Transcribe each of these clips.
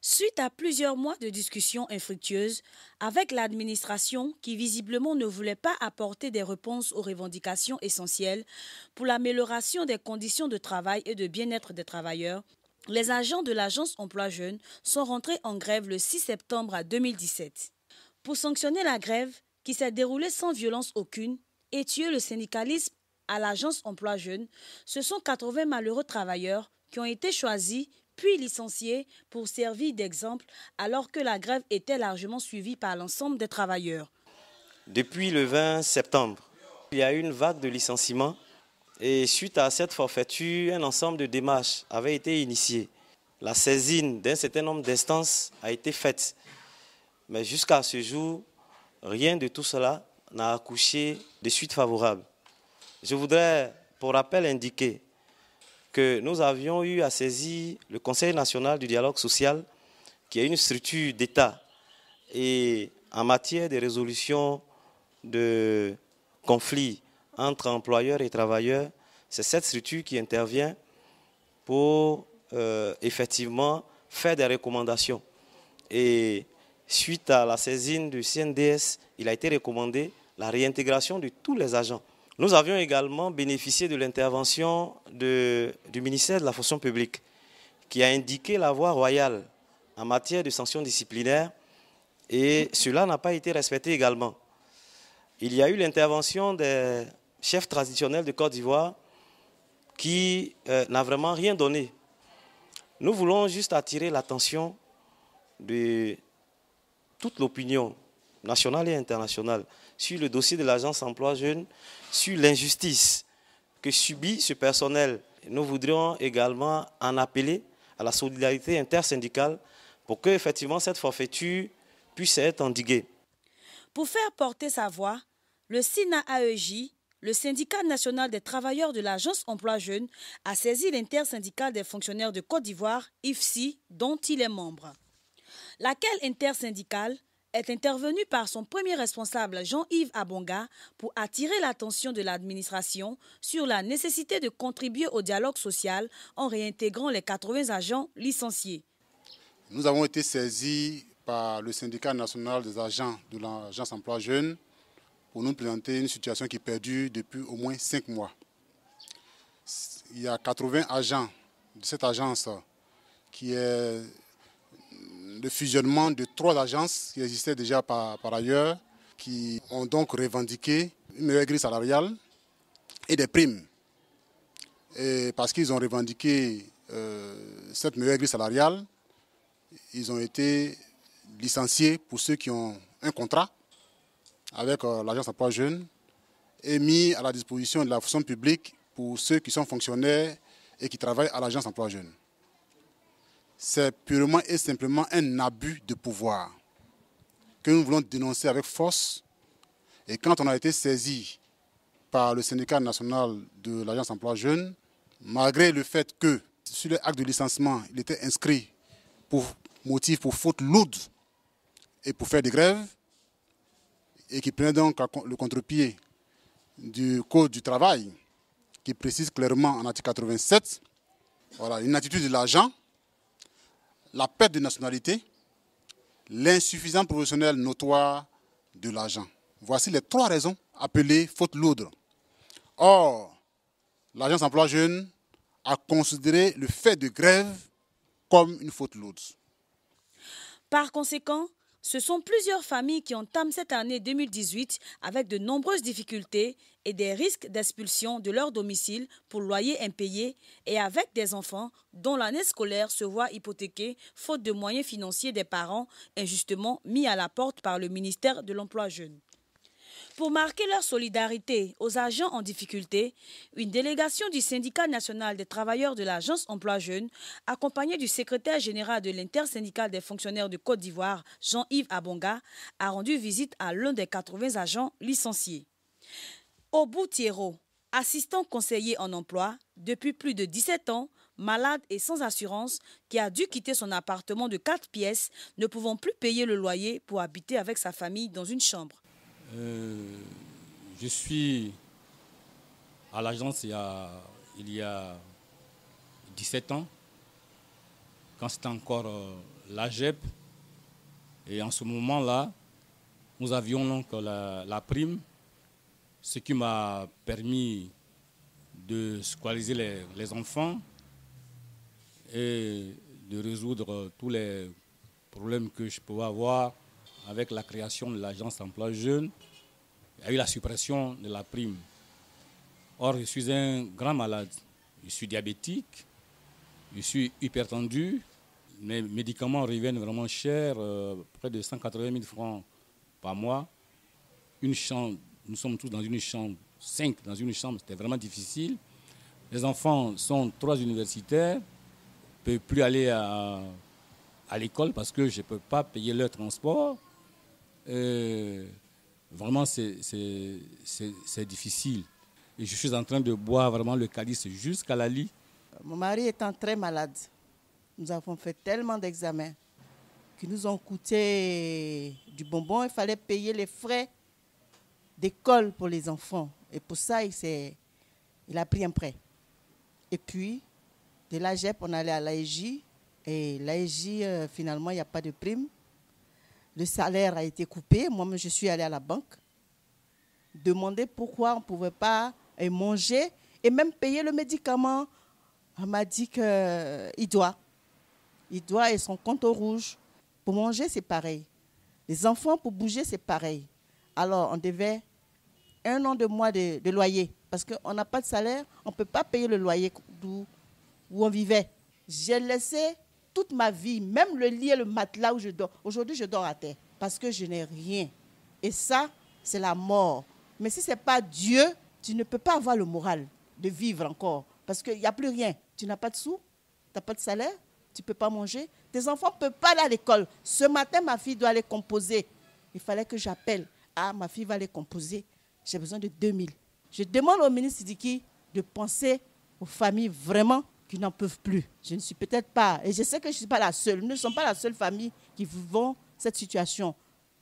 Suite à plusieurs mois de discussions infructueuses avec l'administration qui visiblement ne voulait pas apporter des réponses aux revendications essentielles pour l'amélioration des conditions de travail et de bien-être des travailleurs, les agents de l'Agence Emploi Jeunes sont rentrés en grève le 6 septembre 2017. Pour sanctionner la grève, qui s'est déroulée sans violence aucune, et tuer le syndicalisme à l'Agence Emploi Jeunes, ce sont 80 malheureux travailleurs qui ont été choisis puis licenciés pour servir d'exemple alors que la grève était largement suivie par l'ensemble des travailleurs. Depuis le 20 septembre, il y a eu une vague de licenciements et suite à cette forfaiture, un ensemble de démarches avait été initié. La saisine d'un certain nombre d'instances a été faite. Mais jusqu'à ce jour, rien de tout cela n'a accouché de suite favorable. Je voudrais, pour rappel, indiquer que nous avions eu à saisir le Conseil national du dialogue social, qui est une structure d'État, et en matière de résolution de conflits entre employeurs et travailleurs, c'est cette structure qui intervient pour effectivement faire des recommandations. Et suite à la saisine du CNDS, il a été recommandé la réintégration de tous les agents. Nous avions également bénéficié de l'intervention du ministère de la fonction publique qui a indiqué la voie royale en matière de sanctions disciplinaires et cela n'a pas été respecté également. Il y a eu l'intervention des chefs traditionnels de Côte d'Ivoire qui n'a vraiment rien donné. Nous voulons juste attirer l'attention de toute l'opinion nationale et internationale sur le dossier de l'Agence Emploi Jeunes, sur l'injustice que subit ce personnel. Nous voudrions également en appeler à la solidarité intersyndicale pour que effectivement cette forfaiture puisse être endiguée. Pour faire porter sa voix, le SINA-AEJ, le syndicat national des travailleurs de l'Agence Emploi Jeunes, a saisi l'intersyndicale des fonctionnaires de Côte d'Ivoire, IFSI, dont il est membre. Laquelle intersyndicale est intervenue par son premier responsable Jean-Yves Abonga pour attirer l'attention de l'administration sur la nécessité de contribuer au dialogue social en réintégrant les 80 agents licenciés. Nous avons été saisis par le syndicat national des agents de l'Agence Emploi Jeunes pour nous présenter une situation qui perdure depuis au moins 5 mois. Il y a 80 agents de cette agence qui est le fusionnement de 3 agences qui existaient déjà par ailleurs, qui ont donc revendiqué une meilleure grille salariale et des primes. Et parce qu'ils ont revendiqué cette meilleure grille salariale, ils ont été licenciés pour ceux qui ont un contrat avec l'Agence Emploi Jeunes et mis à la disposition de la fonction publique pour ceux qui sont fonctionnaires et qui travaillent à l'Agence Emploi Jeunes. C'est purement et simplement un abus de pouvoir que nous voulons dénoncer avec force. Et quand on a été saisi par le syndicat national de l'Agence Emploi Jeunes, malgré le fait que sur l'acte de licenciement, il était inscrit pour motif pour faute lourde et pour faire des grèves, et qui prenait donc le contre-pied du Code du travail, qui précise clairement en article 87, voilà, une attitude de l'agent, la perte de nationalité, l'insuffisance professionnelle notoire de l'agent. Voici les 3 raisons appelées faute lourde. Or, l'Agence Emploi Jeunes a considéré le fait de grève comme une faute lourde. Par conséquent, ce sont plusieurs familles qui entament cette année 2018 avec de nombreuses difficultés et des risques d'expulsion de leur domicile pour loyer impayé et avec des enfants dont l'année scolaire se voit hypothéquée faute de moyens financiers des parents injustement mis à la porte par le ministère de l'Emploi Jeune. Pour marquer leur solidarité aux agents en difficulté, une délégation du syndicat national des travailleurs de l'Agence Emploi Jeunes, accompagnée du secrétaire général de l'intersyndicale des fonctionnaires de Côte d'Ivoire, Jean-Yves Abonga, a rendu visite à l'un des 80 agents licenciés. Obou Thiero, assistant conseiller en emploi, depuis plus de 17 ans, malade et sans assurance, qui a dû quitter son appartement de 4 pièces, ne pouvant plus payer le loyer pour habiter avec sa famille dans une chambre. Je suis à l'agence il y a 17 ans. quand c'était encore l'AGEP. Et en ce moment-là, nous avions donc la prime, ce qui m'a permis de scolariser les enfants et de résoudre tous les problèmes que je pouvais avoir avec la création de l'agence emploi jeune. Il y a eu la suppression de la prime. Or, je suis un grand malade. Je suis diabétique, je suis hypertendu. Mes médicaments reviennent vraiment chers, près de 180 000 francs par mois. Une chambre, nous sommes tous dans une chambre, 5 dans une chambre, c'était vraiment difficile. Les enfants sont 3 universitaires, ne peuvent plus aller à l'école parce que je ne peux pas payer leur transport. Vraiment, c'est difficile. Et je suis en train de boire vraiment le calice jusqu'à la lie. Mon mari étant très malade, nous avons fait tellement d'examens qui nous ont coûté du bonbon. Il fallait payer les frais d'école pour les enfants. Et pour ça, il a pris un prêt. Et puis, de l'AGEP, on allait à l'AEJ. Et l'AEJ, finalement, il n'y a pas de prime. Le salaire a été coupé. Moi-même, je suis allée à la banque demander pourquoi on ne pouvait pas manger et même payer le médicament. On m'a dit qu'il doit. Il doit et son compte au rouge. Pour manger, c'est pareil. Les enfants, pour bouger, c'est pareil. Alors, on devait 1 an de mois de loyer. Parce qu'on n'a pas de salaire, on ne peut pas payer le loyer où on vivait. J'ai laissé toute ma vie, même le lit et le matelas où je dors. Aujourd'hui, je dors à terre parce que je n'ai rien. Et ça, c'est la mort. Mais si ce n'est pas Dieu, tu ne peux pas avoir le moral de vivre encore. Parce qu'il n'y a plus rien. Tu n'as pas de sous, tu n'as pas de salaire, tu ne peux pas manger. Tes enfants ne peuvent pas aller à l'école. Ce matin, ma fille doit aller composer. Il fallait que j'appelle. Ah, ma fille va aller composer. J'ai besoin de 2000. Je demande au ministre Sidiki de penser aux familles vraiment qui n'en peuvent plus. Je ne suis peut-être pas, et je sais que je ne suis pas la seule. Nous ne sommes pas la seule famille qui vivons cette situation.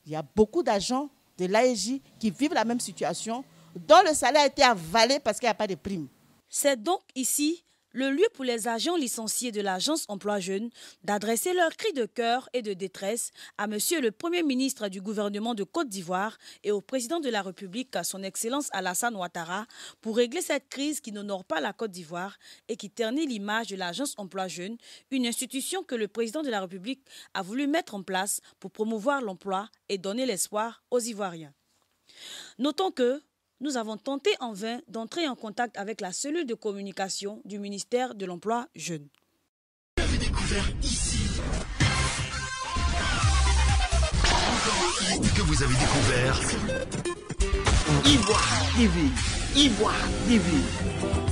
Il y a beaucoup d'agents de l'AEJ qui vivent la même situation, dont le salaire a été avalé parce qu'il n'y a pas de prime. C'est donc ici le lieu pour les agents licenciés de l'Agence Emploi Jeunes d'adresser leurs cris de cœur et de détresse à Monsieur le Premier ministre du gouvernement de Côte d'Ivoire et au président de la République, son Excellence Alassane Ouattara, pour régler cette crise qui n'honore pas la Côte d'Ivoire et qui ternit l'image de l'Agence Emploi Jeunes, une institution que le président de la République a voulu mettre en place pour promouvoir l'emploi et donner l'espoir aux Ivoiriens. Notons que nous avons tenté en vain d'entrer en contact avec la cellule de communication du ministère de l'Emploi Jeune. Vous avez découvert ici. Que vous avez découvert Ivoire TV. Ivoire TV.